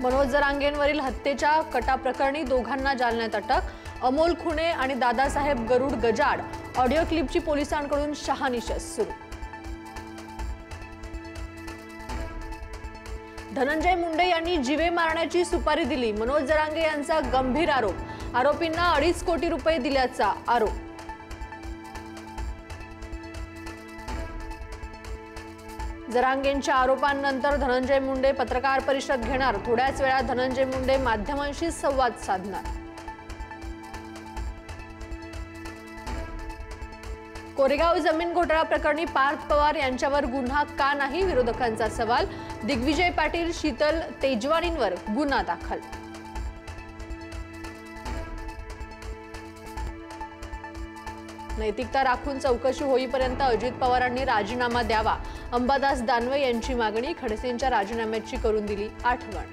मनोज जरांगेंवरील हत्येच्या कटाप्रकरणी दोघांना जालन्यात अटक। अमोल खुणे आणि दादासाहेब गरुड गजाड ऑडिओ क्लिपची पोलिसांकडून शहानिशा सुरू। धनंजय मुंडे यांनी जीवे मारण्याची सुपारी दिली, मनोज जरांगे यांचा गंभीर आरोप। आरोपींना 2.5 कोटी रुपये दिल्याचा आरोप। जरांगेंच्या आरोपांनंतर धनंजय मुंडे पत्रकार परिषद घेणार। थोड्याच वेळात धनंजय मुंडे माध्यमांशी संवाद साधणार। कोरेगाव जमीन घोटाळा प्रकरणी पार्थ पवार यांच्यावर गुन्हा का नाही, विरोधकांचा सवाल। दिग्विजय पाटील, शीतल तेजवानींवर गुन्हा दाखल। नैतिकता राखून चौकशी होईपर्यंत अजित पवारांनी राजीनामा द्यावा। अंबादास दानवे यांची मागणी, खडसेंच्या राजीनाम्याची करून दिली आठवण।